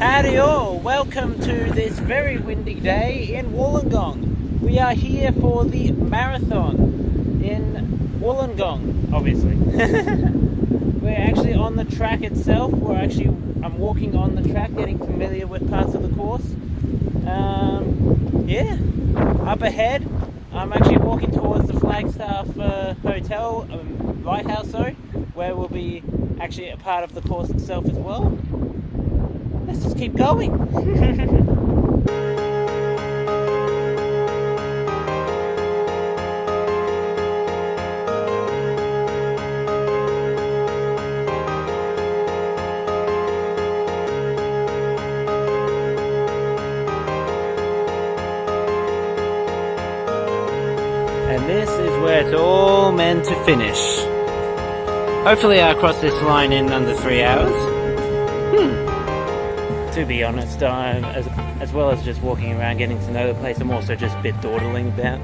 Howdy all, welcome to this very windy day in Wollongong. We are here for the marathon in Wollongong, obviously. We're actually on the track itself. I'm walking on the track, getting familiar with parts of the course. Up ahead, I'm actually walking towards the Flagstaff Hotel, lighthouse, where we'll be actually a part of the course itself as well. Let's just keep going. And this is where it's all meant to finish. Hopefully I'll cross this line in under 3 hours. To be honest, as well as just walking around getting to know the place, I'm also just a bit dawdling about.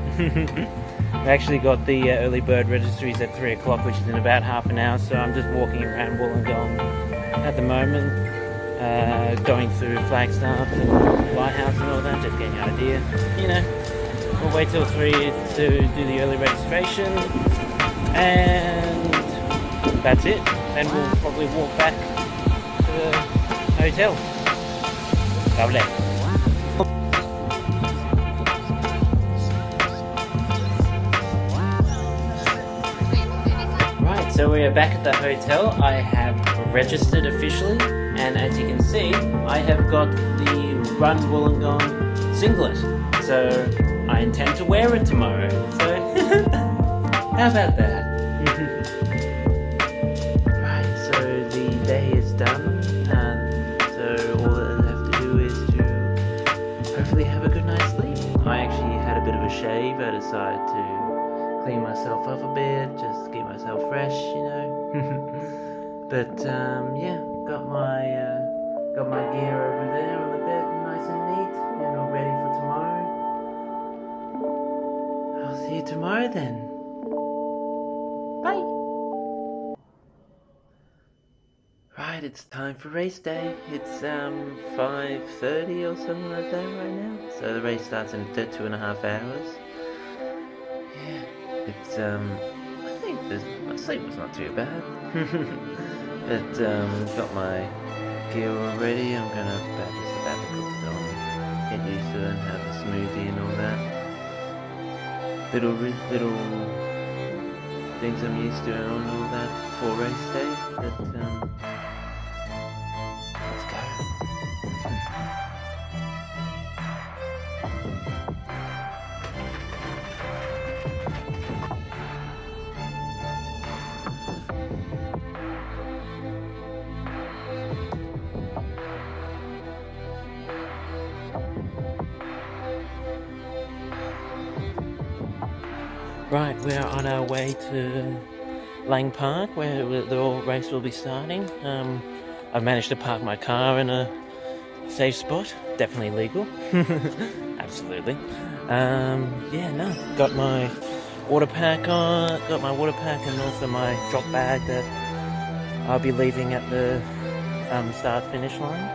I actually got the early bird registries at 3 o'clock, which is in about half an hour, so I'm just walking around Wollongong at the moment, going through Flagstaff and Lighthouse and all that, just getting an idea. We'll wait till 3 to do the early registration, and that's it. Then we'll probably walk back to the hotel. Lovely. Right, so we are back at the hotel. I have registered officially, and as you can see, I have got the Run Wollongong singlet. So I intend to wear it tomorrow. So how about that? Right, so the day is done. So all that I have to do is to hopefully have a good night's sleep. I actually had a bit of a shave. I decided to clean myself up a bit, just to keep myself fresh, But got my gear over there on the bed, nice and neat, all ready for tomorrow. I'll see you tomorrow then. Bye. Right, it's time for race day. It's 5:30 or something like that right now. So the race starts in 2.5 hours. Yeah, it's I think my sleep was not too bad. But got my gear all ready. I'm just about to put it on, get used to it, and have a smoothie and all that. Little things I'm used to and all that for race day. But let's go. Right, we're on our way to Lang Park, where the race will be starting. I've managed to park my car in a safe spot, definitely legal. Absolutely. Got my water pack and also my drop bag that I'll be leaving at the start finish line.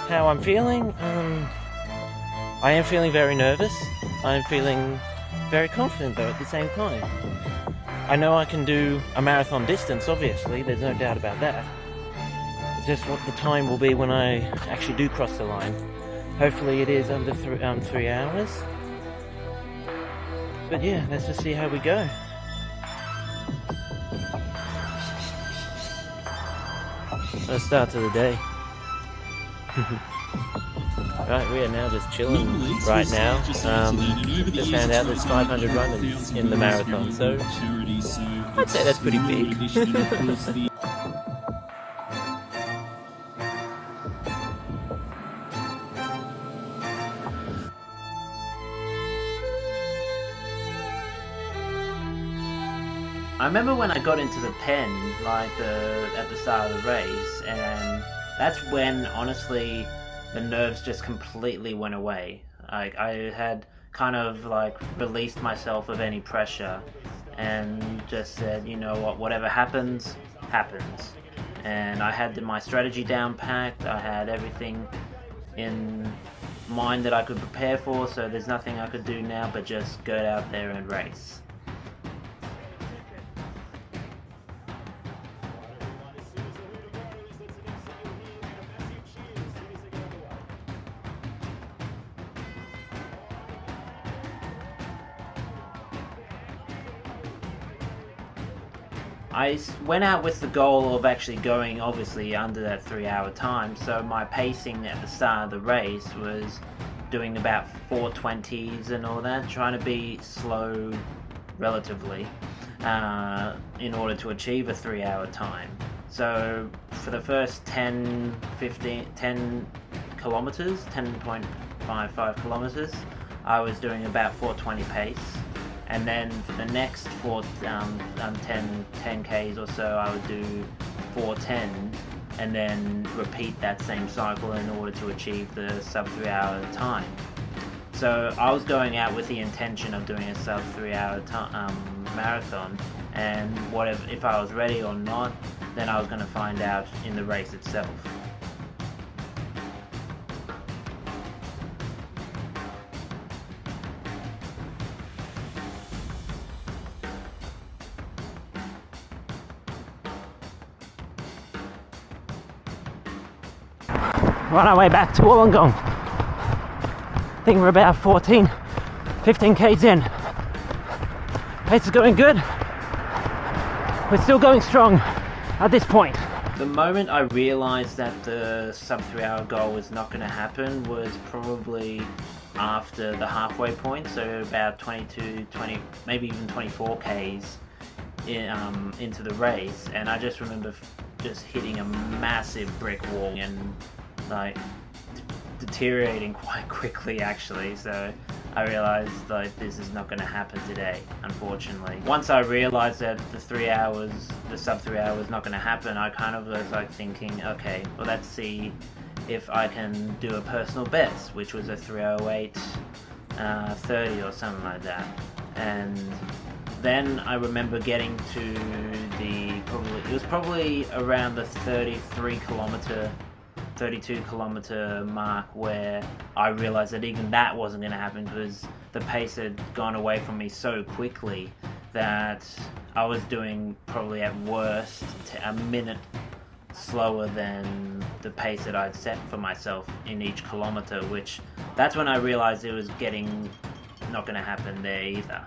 How I'm feeling? I am feeling very nervous. I'm feeling very confident though at the same time. I know I can do a marathon distance, obviously, there's no doubt about that. It's just what the time will be when I actually do cross the line. Hopefully it is under 3 hours. But yeah, let's just see how we go. First start to the day. Right, we are now just chilling right now. Just found out there's 500 runners in the marathon, so I'd say that's pretty big. I remember when I got into the pen, at the start of the race, and that's when, honestly, the nerves just completely went away. I had kind of released myself of any pressure, and just said, you know what, whatever happens, happens. And I had my strategy down packed, I had everything in mind that I could prepare for, so there's nothing I could do now but just go out there and race. I went out with the goal of actually going obviously under that 3-hour time, so my pacing at the start of the race was doing about 4:20s and all that, trying to be slow relatively in order to achieve a 3-hour time. So for the first 10 kilometers, 10.55 kilometers, I was doing about 4:20 pace. And then for the next 10 Ks or so, I would do 4:10 and then repeat that same cycle in order to achieve the sub 3-hour time. So I was going out with the intention of doing a sub 3-hour marathon, and whatever, if I was ready or not, then I was going to find out in the race itself. We're on our way back to Wollongong. I think we're about 15 k's in. Pace is going good. We're still going strong at this point. The moment I realized that the sub 3-hour goal was not going to happen was probably after the halfway point, so about 20, maybe even 24 k's into the race, and I just remember just hitting a massive brick wall and like deteriorating quite quickly actually. So I realized like this is not going to happen today, unfortunately. Once I realized that the sub 3 hours was not going to happen, I kind of was like thinking, okay, well, let's see if I can do a personal best, which was a 3:08:30 or something like that. And then I remember getting to it was probably around the 32 kilometer mark where I realized that even that wasn't going to happen, because the pace had gone away from me so quickly that I was doing probably at worst a minute slower than the pace that I'd set for myself in each kilometer, which that's when I realized it was not going to happen there either.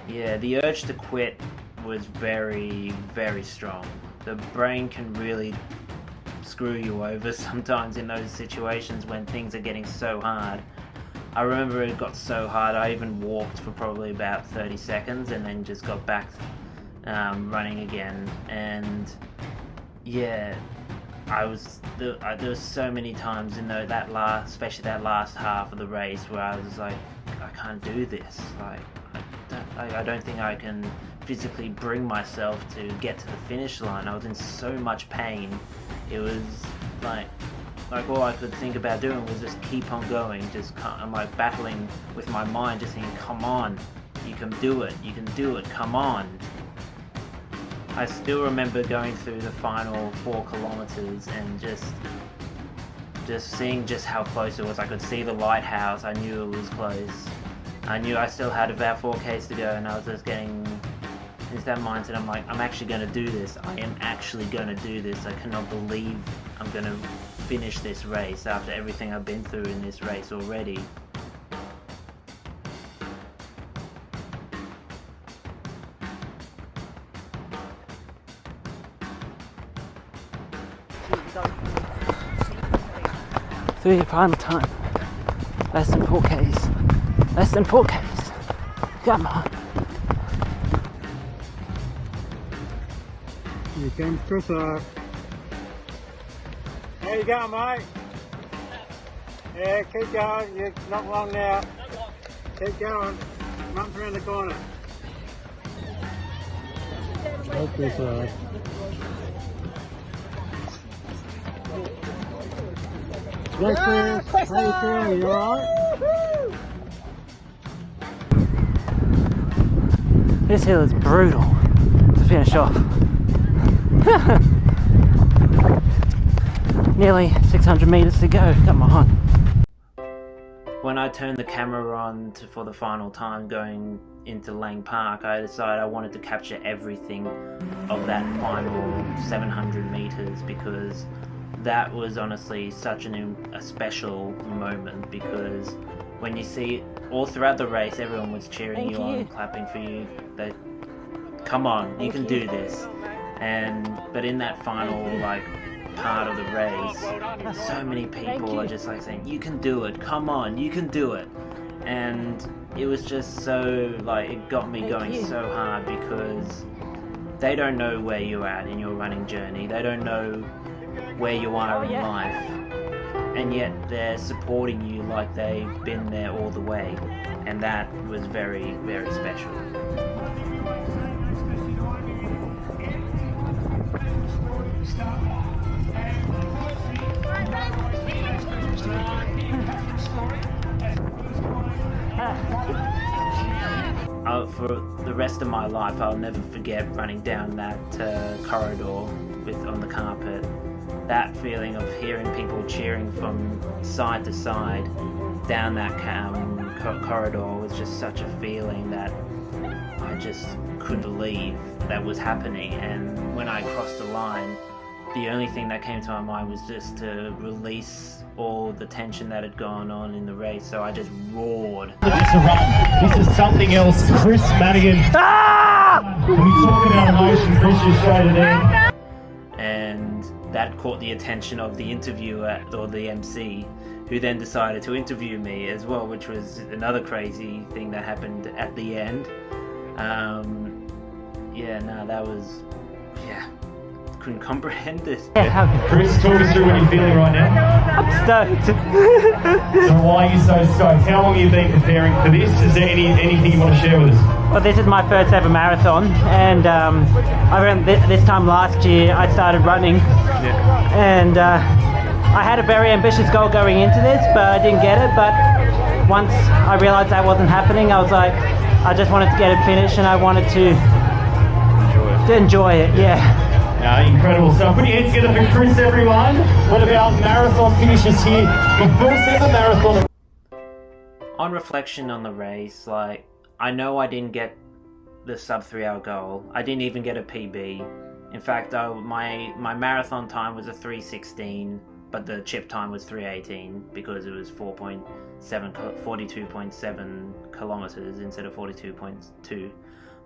Yeah, the urge to quit was very, very strong. The brain can really screw you over sometimes in those situations when things are getting so hard. I remember it got so hard I even walked for probably about 30 seconds and then just got back running again. And yeah, there was so many times in especially that last half of the race where I was like, I can't do this. Like, I don't think I can physically bring myself to get to the finish line. I was in so much pain. It was like all I could think about doing was just keep on going. I'm like battling with my mind, just thinking, come on, you can do it, come on. I still remember going through the final 4 kilometers and just seeing just how close it was. I could see the lighthouse. I knew it was close. I knew I still had about 4 Ks to go, and I was just getting into that mindset. I'm like, I'm actually going to do this. I am actually going to do this. I cannot believe I'm going to finish this race after everything I've been through in this race already. Three final time. Less than 4 k's. Less than 4 k's. Come on. Here comes Chris off. How you going, mate? Yeah, keep going. You're not long now. Keep going. Month around the corner. Help this side. Yes, Chris. How you feeling? You alright? This hill is brutal to finish off. Nearly 600 meters to go, come on. When I turned the camera on for the final time going into Lang Park, I decided I wanted to capture everything of that final 700 meters, because that was honestly such a special moment, because when you see all throughout the race, everyone was cheering you on, clapping for you. They, come on, you can do this. But in that final part of the race, so many people are just saying, you can do it, come on, you can do it. And it was just so it got me going so hard, because they don't know where you're at in your running journey, they don't know where you are in life, and yet they're supporting you like they've been there all the way, and that was very, very special. For the rest of my life, I'll never forget running down that corridor on the carpet. That feeling of hearing people cheering from side to side down that corridor was just such a feeling that I just couldn't believe that was happening. And when I crossed the line, the only thing that came to my mind was just to release all the tension that had gone on in the race, so I just roared. This is something else. Chris Madigan. When we talk about emotion, Chris just showed it in. And that caught the attention of the interviewer, or the MC, who then decided to interview me as well, which was another crazy thing that happened at the end. That was, couldn't comprehend this. Chris, talk us through what you're feeling right now. I'm stoked. So why are you so stoked? How long have you been preparing for this? Is there anything you want to share with us? Well, this is my first ever marathon, and I ran this time last year. I started running, and I had a very ambitious goal going into this, but I didn't get it. But once I realized that wasn't happening, I was like, I just wanted to get it finished, and I wanted to enjoy it. Incredible stuff. Put your hands together for Chris, everyone. What about marathon finishes here? The first ever marathon. On reflection on the race, I know I didn't get the sub 3 hour goal. I didn't even get a PB. In fact, my marathon time was a 3:16, but the chip time was 3:18 because it was 42.7 kilometers instead of 42.2.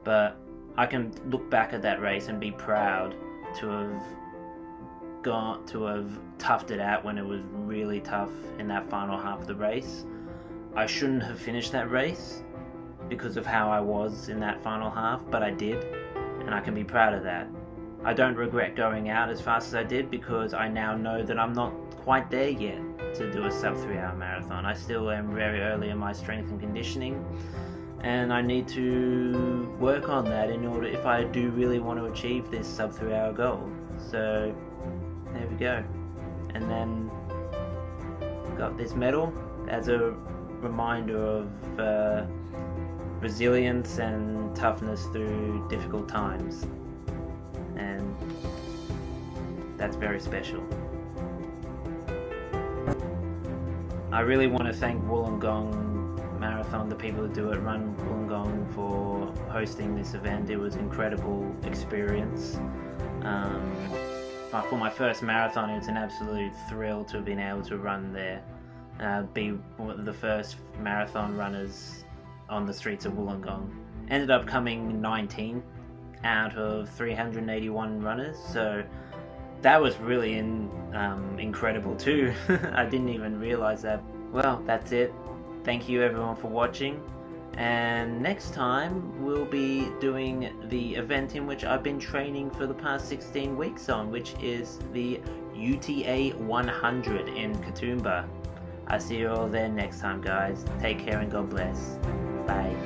But I can look back at that race and be proud to have toughed it out when it was really tough in that final half of the race. I shouldn't have finished that race because of how I was in that final half, but I did, and I can be proud of that. I don't regret going out as fast as I did, because I now know that I'm not quite there yet to do a sub 3 hour marathon. I still am very early in my strength and conditioning, and I need to work on that in order, if I do really want to achieve this sub 3 hour goal. So there we go. And then got this medal as a reminder of resilience and toughness through difficult times, and that's very special. I really want to thank Wollongong Marathon, the people who do it, run Wollongong, for hosting this event. It was an incredible experience. For my first marathon, it was an absolute thrill to have been able to run there, be one of the first marathon runners on the streets of Wollongong. Ended up coming 19 out of 381 runners, so that was really incredible too. I didn't even realize that. Well, that's it. Thank you everyone for watching, and next time we'll be doing the event in which I've been training for the past 16 weeks on, which is the UTA 100 in Katoomba. I'll see you all there next time, guys. Take care and God bless. Bye.